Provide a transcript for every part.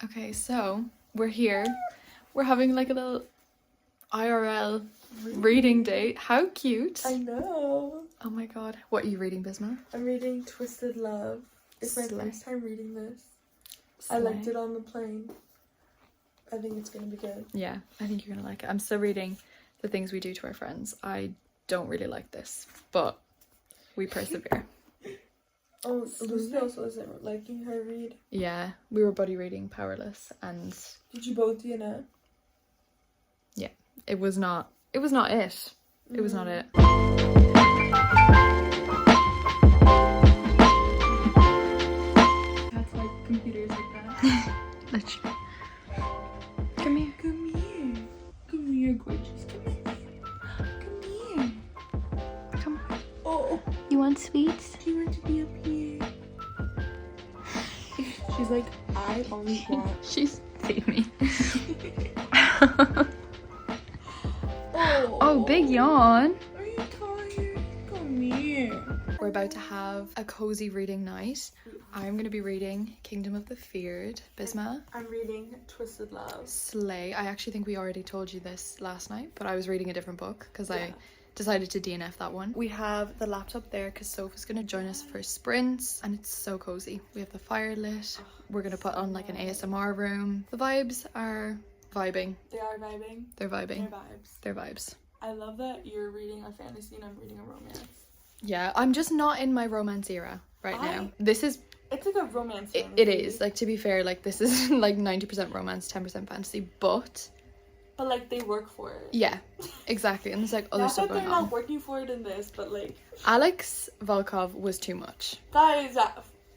Okay, so we're here. We're having like a little IRL reading date. How cute. I know. Oh my god. What are you reading, Bisma? I'm reading Twisted Love. It's my first time reading this. I liked it on the plane. I think it's gonna be good. Yeah, I think you're gonna like it. I'm still reading The Things We Do to Our Friends. I don't really like this, but we persevere. Oh, Lucy also isn't liking her read. Yeah, we were buddy reading Powerless, and did you both do it? Yeah, it was not it. It was not it. That's like computers like that. Literally. Come here. Come here. Come here, gorgeous. Come here. Come on. Oh. You want sweets? Do you want to be up here? She's like, I only want. She's see me. Oh, big yawn. Are you tired? Come here. We're about to have a cozy reading night. I'm going to be reading Kingdom of the Feared. Bisma? I'm reading Twisted Love. Slay. I actually think we already told you this last night, but I was reading a different book because I decided to DNF that one. We have the laptop there because Sophie's going to join us for sprints, and it's so cozy. We have the fire lit. We're going to put on like an ASMR room. The vibes are vibing. They are vibing. They're vibing. They're vibes. They're vibes. I love that you're reading a fantasy and I'm reading a romance. Yeah, I'm just not in my romance era right now. This is... It's like a romance fantasy. It is. Like, to be fair, like, this is like 90% romance, 10% fantasy, but like, they work for it. Yeah, exactly. And there's like other stuff going on. They're not working for it in this, but like... Alex Volkov was too much. Guys,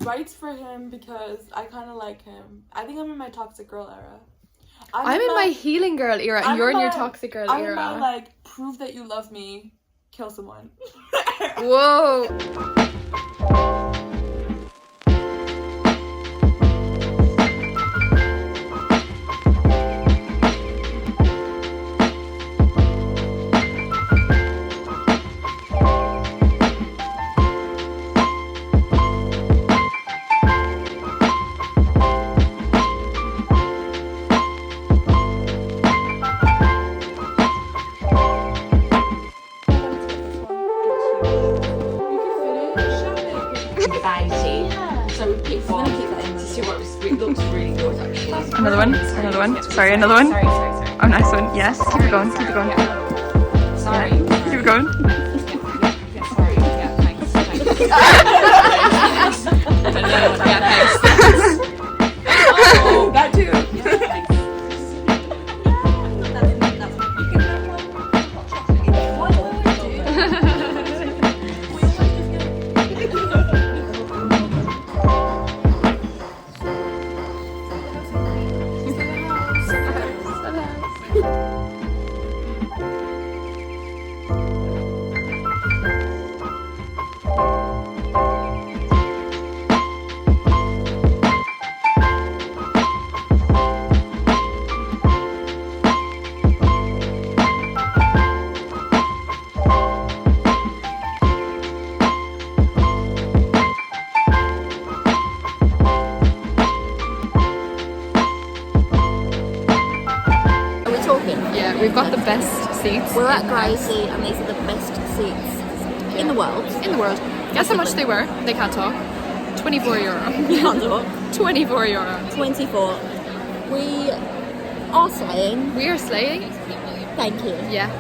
writes for him because I kind of like him. I think I'm in my toxic girl era. I'm in my healing girl era, and you're in your toxic girl era. I'm in my, like, prove that you love me, kill someone. Whoa. Another one. Sorry, another one. Sorry. Oh, nice one. Yes, keep it going. Sorry. Yeah. Keep it going. Sorry. Yeah, thanks. Thanks. Oh, that too. We've got the best seats. We're at Gracie and these are the best seats in the world. In the world. Guess how much they were? They can't talk. €24. You can't talk. €24. 24. We are slaying. We are slaying. Thank you. Yeah.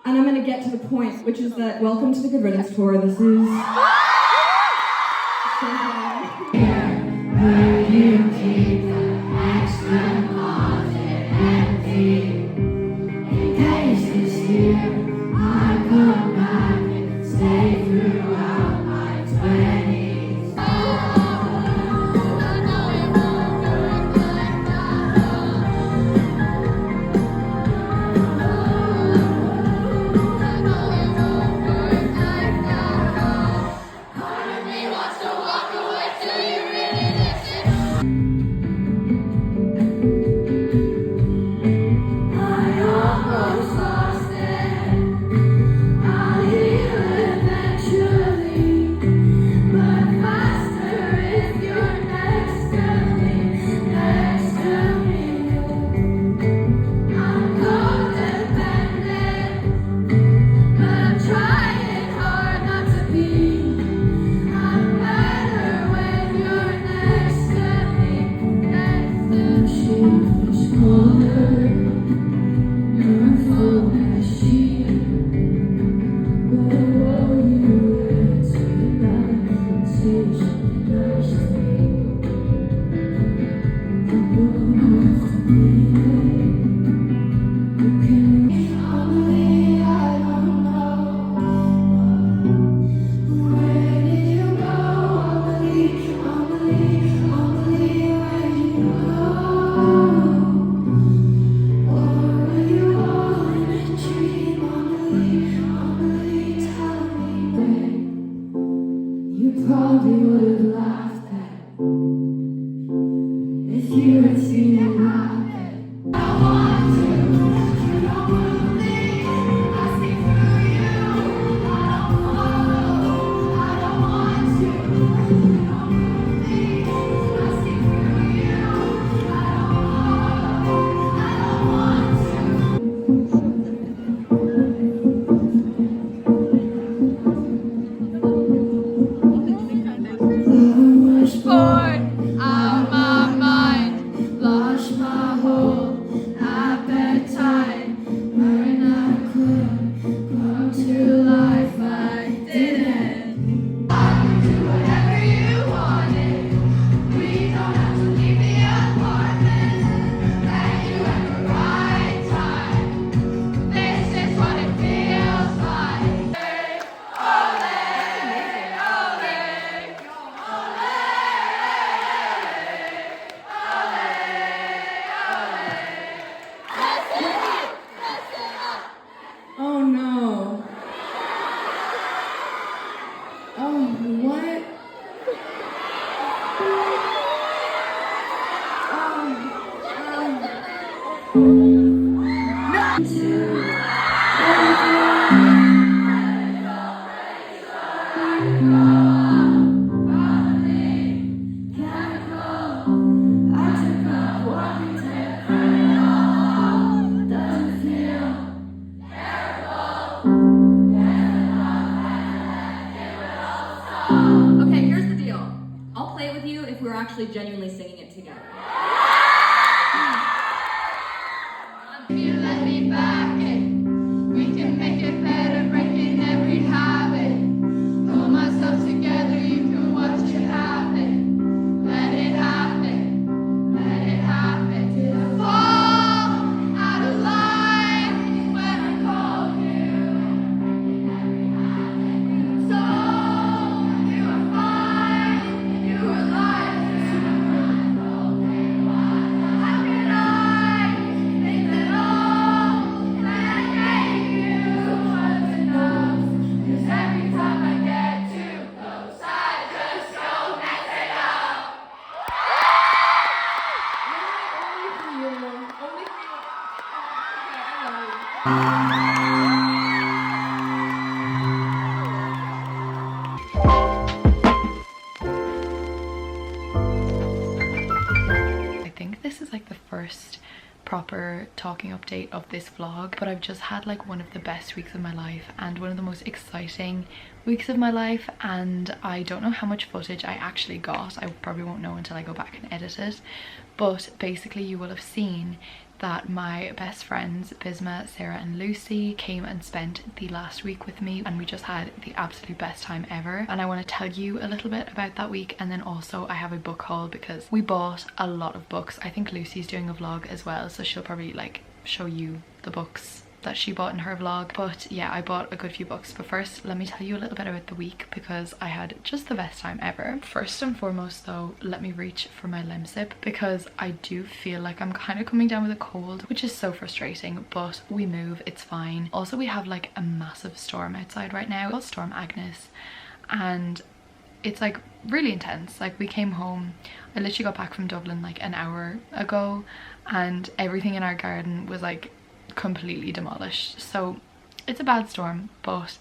And I'm gonna get to the point, which is that welcome to the Good Riddance Tour. This is oh no. Oh, what? Okay, here's the deal. I'll play with you if we're actually genuinely singing it together. You let me back it. We can make it better, breaking every habit. Pull myself together, you can watch it happen. Let it happen, let it happen. Did I fall out of line when I called you? Breaking every habit. So you were fine, you were alive. How can I think that all that I gave you was enough? 'Cause every time I get too close, I just go mess it up. Only for you. Only for you. Okay, I love you. I think this is like the first proper talking update of this vlog, but I've just had like one of the best weeks of my life and one of the most exciting weeks of my life, and I don't know how much footage I actually got. I probably won't know until I go back and edit it, but basically you will have seen that my best friends Bisma, Sarah and Lucy came and spent the last week with me, and we just had the absolute best time ever. And I want to tell you a little bit about that week, and then also I have a book haul because we bought a lot of books. I think Lucy's doing a vlog as well, so she'll probably like show you the books that she bought in her vlog. But yeah, I bought a good few books. But first, let me tell you a little bit about the week because I had just the best time ever. First and foremost though, let me reach for my Lemsip because I do feel like I'm kind of coming down with a cold, which is so frustrating, but we move, it's fine. Also, we have like a massive storm outside right now called Storm Agnes, and it's like really intense. Like, we came home, I literally got back from Dublin like an hour ago, and everything in our garden was like completely demolished. So it's a bad storm, but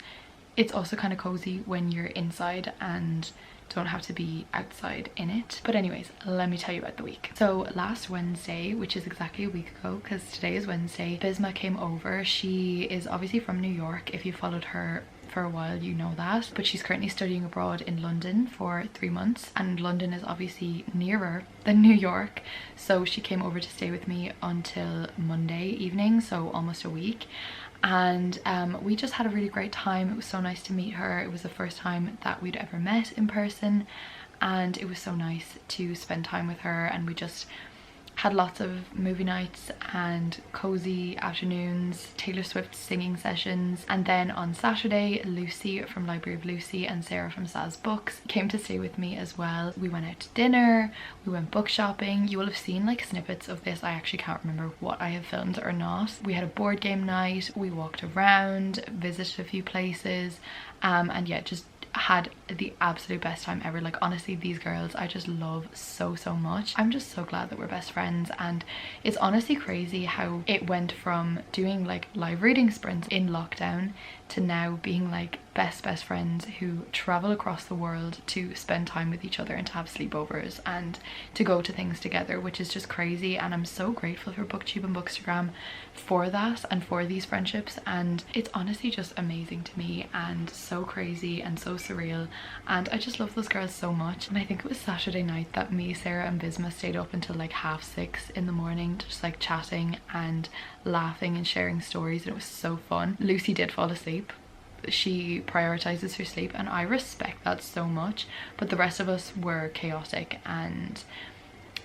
it's also kind of cozy when you're inside and don't have to be outside in it. But anyways, let me tell you about the week. So last Wednesday, which is exactly a week ago because today is Wednesday, Bisma came over. She is obviously from New York. If you followed her for a while, you know that, but she's currently studying abroad in London for 3 months, and London is obviously nearer than New York, so she came over to stay with me until Monday evening, so almost a week. And we just had a really great time. It was so nice to meet her. It was the first time that we'd ever met in person, and it was so nice to spend time with her, and we just had lots of movie nights and cozy afternoons, Taylor Swift singing sessions. And then on Saturday, Lucy from Library of Lucy and Sarah from Saz Books came to stay with me as well. We went out to dinner, we went book shopping. You will have seen like snippets of this. I actually can't remember what I have filmed or not. We had a board game night, we walked around, visited a few places, and yeah, just had the absolute best time ever. Like, honestly, these girls I just love so much. I'm just so glad that we're best friends, and it's honestly crazy how it went from doing like live reading sprints in lockdown to now being like best friends who travel across the world to spend time with each other and to have sleepovers and to go to things together, which is just crazy. And I'm so grateful for Booktube and Bookstagram for that and for these friendships, and it's honestly just amazing to me and so crazy and so surreal, and I just love those girls so much. And I think it was Saturday night that me, Sarah and Bisma stayed up until like 6:30 in the morning, just like chatting and laughing and sharing stories, and it was so fun. Lucy did fall asleep. She prioritizes her sleep, and I respect that so much, but the rest of us were chaotic and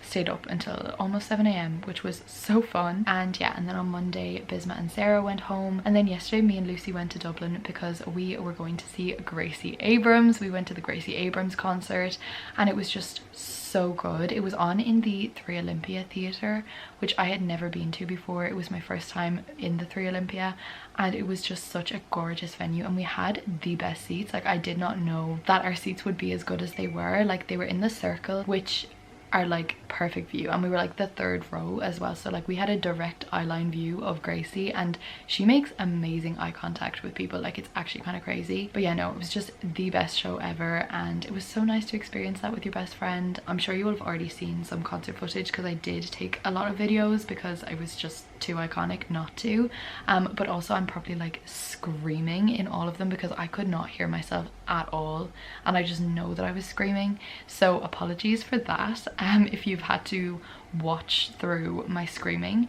stayed up until almost 7 AM, which was so fun. And yeah, and then on Monday Bisma and Sarah went home, and then yesterday me and Lucy went to Dublin because we were going to see Gracie Abrams. We went to the Gracie Abrams concert, and it was just so good. It was on in the 3 Olympia Theatre, which I had never been to before. It was my first time in the 3 Olympia, and it was just such a gorgeous venue, and we had the best seats. Like, I did not know that our seats would be as good as they were. Like, they were in the circle, which are like perfect view, and we were like the 3rd row as well, so like we had a direct eyeline view of Gracie, and she makes amazing eye contact with people. Like, it's actually kind of crazy. But yeah, no, it was just the best show ever, and it was so nice to experience that with your best friend. I'm sure you will have already seen some concert footage because I did take a lot of videos because I was just too iconic not to, but also I'm probably like screaming in all of them because I could not hear myself at all, and I just know that I was screaming, so apologies for that if you've had to watch through my screaming.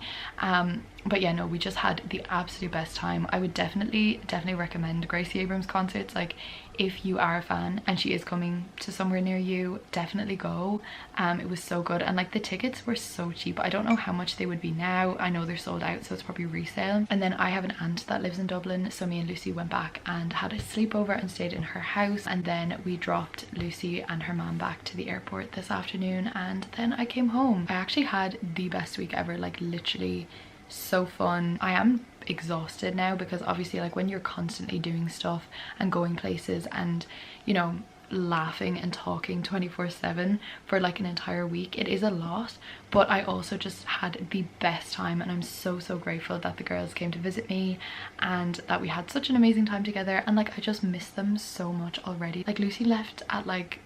But yeah, no, we just had the absolute best time. I would definitely recommend Gracie Abrams concerts. Like, if you are a fan and she is coming to somewhere near you, definitely go. It was so good, and like the tickets were so cheap. I don't know how much they would be now. I know they're sold out, so it's probably resale. And then I have an aunt that lives in Dublin, so me and Lucy went back and had a sleepover and stayed in her house, and then we dropped Lucy and her mom back to the airport this afternoon, and then I came home. I actually had the best week ever, like literally so fun. I am exhausted now because obviously like when you're constantly doing stuff and going places and, you know, laughing and talking 24/7 for like an entire week, it is a lot. But I also just had the best time, and I'm so grateful that the girls came to visit me and that we had such an amazing time together. And like, I just miss them so much already. Like, Lucy left at like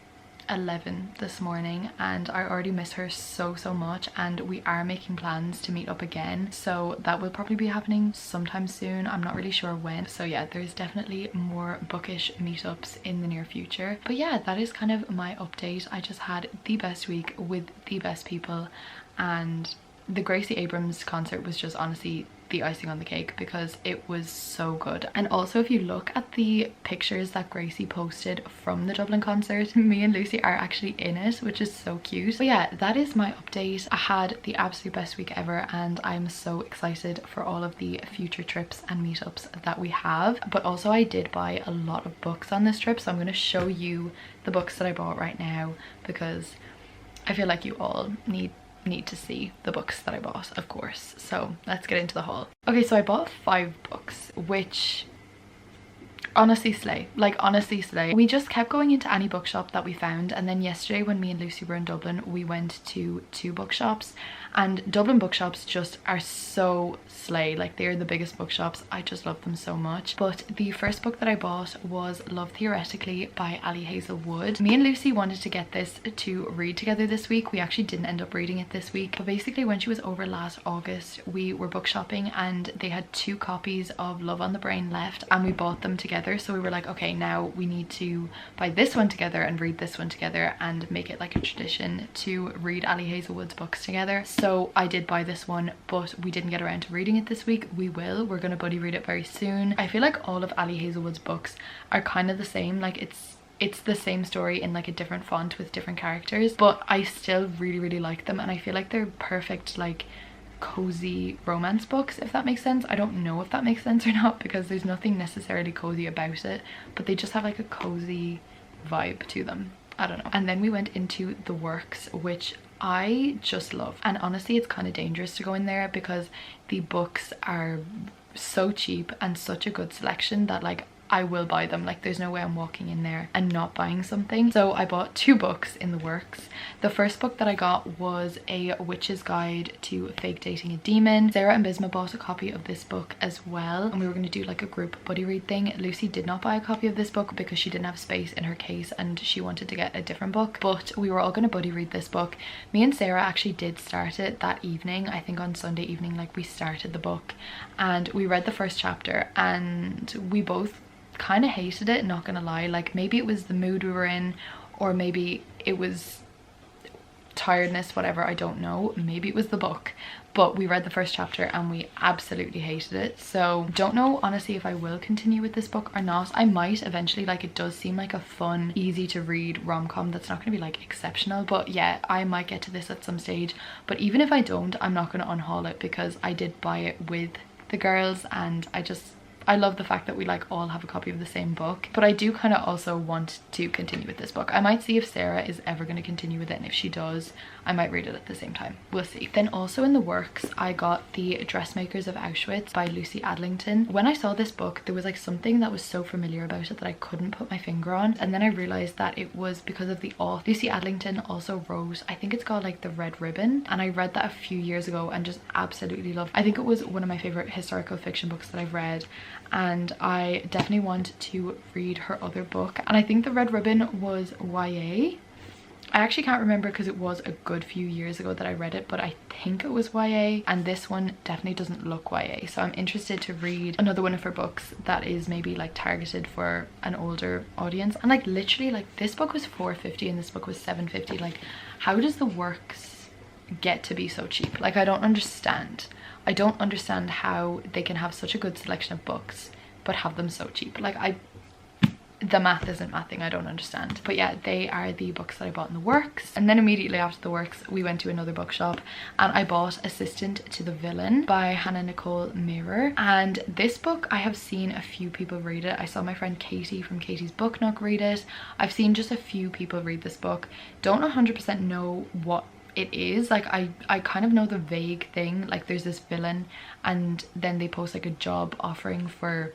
11 this morning, and I already miss her so much, and we are making plans to meet up again, so that will probably be happening sometime soon. I'm not really sure when. So yeah, there's definitely more bookish meetups in the near future. But yeah, that is kind of my update. I just had the best week with the best people, and the Gracie Abrams concert was just honestly the icing on the cake because it was so good. And also, if you look at the pictures that Gracie posted from the Dublin concert, me and Lucy are actually in it, which is so cute. But yeah, that is my update. I had the absolute best week ever and I'm so excited for all of the future trips and meetups that we have. But also I did buy a lot of books on this trip, so I'm going to show you the books that I bought right now because I feel like you all need to see the books that I bought, of course. So let's get into the haul. Okay, so I bought 5 books, which honestly slay, like honestly slay. We just kept going into any bookshop that we found, and then yesterday when me and Lucy were in Dublin, we went to 2 bookshops, and Dublin bookshops just are so slay. Like, they're the biggest bookshops. I just love them so much. But the first book that I bought was Love Theoretically by Ali Hazel Wood. Me and Lucy wanted to get this to read together this week. We actually didn't end up reading it this week, but basically when she was over last August, we were book shopping and they had 2 copies of Love on the Brain left and we bought them together. So we were like, okay, now we need to buy this one together and read this one together and make it like a tradition to read Ali Hazel Wood's books together. So I did buy this one, but we didn't get around to reading it this week. We will. We're gonna buddy read it very soon. I feel like all of Ali Hazel Wood's books are kind of the same. Like, it's the same story in like a different font with different characters, but I still really like them, and I feel like they're perfect like cozy romance books, if that makes sense. I don't know if that makes sense or not because there's nothing necessarily cozy about it, but they just have like a cozy vibe to them. I don't know. And then we went into The Works, which I just love, and honestly it's kind of dangerous to go in there because the books are so cheap and such a good selection that like I will buy them. Like, there's no way I'm walking in there and not buying something. So I bought 2 books in The Works. The first book that I got was A Witch's Guide to Fake Dating a Demon. Sarah and Bisma bought a copy of this book as well, and we were going to do like a group buddy read thing. Lucy did not buy a copy of this book because she didn't have space in her case and she wanted to get a different book, but we were all going to buddy read this book. Me and Sarah actually did start it that evening. I think on Sunday evening, like, we started the book and we read the first chapter and we both kind of hated it, not gonna lie. Like, maybe it was the mood we were in, or maybe it was tiredness, whatever, I don't know. Maybe it was the book, but we read the first chapter and we absolutely hated it. So don't know honestly if I will continue with this book or not. I might eventually. Like, it does seem like a fun, easy to read rom-com that's not gonna be like exceptional, but yeah, I might get to this at some stage. But even if I don't, I'm not gonna unhaul it because I did buy it with the girls and I love the fact that we like all have a copy of the same book. But I do kind of also want to continue with this book. I might see if Sarah is ever going to continue with it, and if she does, I might read it at the same time. We'll see. Then also in The Works, I got The Dressmakers of Auschwitz by Lucy Adlington. When I saw this book, there was like something that was so familiar about it that I couldn't put my finger on, and then I realized that it was because of the author. Lucy Adlington also wrote, I think it's called like The Red Ribbon, and I read that a few years ago and just absolutely loved it. I think it was one of my favorite historical fiction books that I've read, and I definitely want to read her other book. And I think The Red Ribbon was YA. I actually can't remember because it was a good few years ago that I read it, but I think it was YA, and this one definitely doesn't look YA. So I'm interested to read another one of her books that is maybe like targeted for an older audience. And like, literally, like, this book was $4.50 and this book was $7.50. Like, how does The Works get to be so cheap? Like, I don't understand. I don't understand how they can have such a good selection of books but have them so cheap. Like, the math isn't mathing. I don't understand. But yeah, they are the books that I bought in The Works. And then immediately after The Works, we went to another bookshop and I bought Assistant to the Villain by Hannah Nicole Mirror. And this book, I have seen a few people read it. I saw my friend Katie from Katie's Booktok read it. I've seen just a few people read this book. Don't 100% know what it is. Like, I kind of know the vague thing. Like, there's this villain and then they post like a job offering for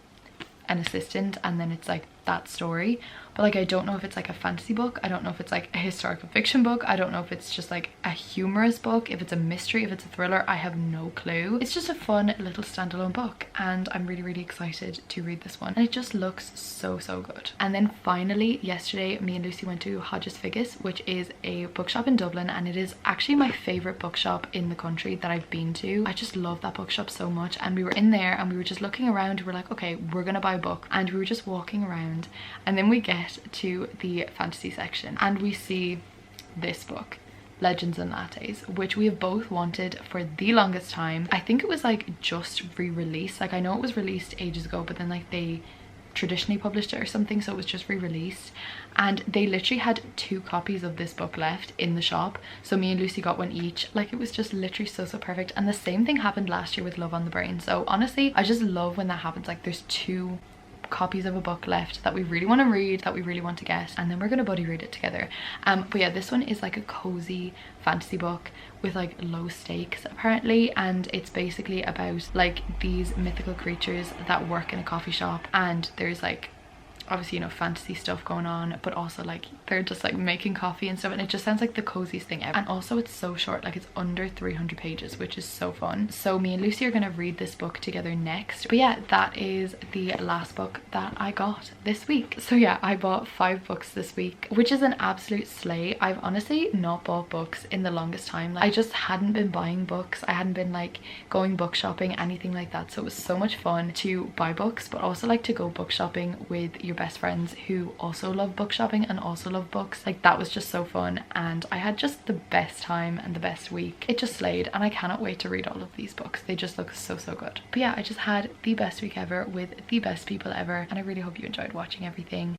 an assistant, and then it's like that story. But like, I don't know if it's like a fantasy book, I don't know if it's like a historical fiction book, I don't know if it's just like a humorous book, if it's a mystery, if it's a thriller. I have no clue. It's just a fun little standalone book and I'm really excited to read this one, and it just looks so good. And then finally yesterday, me and Lucy went to Hodges Figgis, which is a bookshop in Dublin, and it is actually my favorite bookshop in the country that I've been to. I just love that bookshop so much. And we were in there and we were just looking around. We're like, okay, we're gonna buy a book, and we were just walking around, and then we get to the fantasy section and we see this book. Legends and Lattes, which we have both wanted for the longest time. I think it was like just re-released. Like I know it was released ages ago, but then like they traditionally published it or something, so it was just re-released, and they literally had 2 copies of this book left in the shop, so me and Lucy got one each. Like it was just literally so perfect. And the same thing happened last year with Love on the Brain. So honestly, I just love when that happens. Like there's 2 copies of a book left that we really want to read, that we really want to get, and then we're gonna buddy read it together. But yeah, this one is like a cozy fantasy book with like low stakes apparently, and it's basically about like these mythical creatures that work in a coffee shop, and there's like obviously, you know, fantasy stuff going on, but also like they're just like making coffee and stuff, and it just sounds like the coziest thing ever. And also it's so short, like it's under 300 pages, which is so fun. So me and Lucy are gonna read this book together next. But yeah, that is the last book that I got this week. So yeah, I bought 5 books this week, which is an absolute slay. I've honestly not bought books in the longest time. Like I just hadn't been buying books, I hadn't been like going book shopping, anything like that. So it was so much fun to buy books, but also like to go book shopping with your best friends who also love book shopping and also love books. Like that was just so fun, and I had just the best time and the best week. It just slayed, and I cannot wait to read all of these books. They just look so good. But yeah, I just had the best week ever with the best people ever, and I really hope you enjoyed watching everything.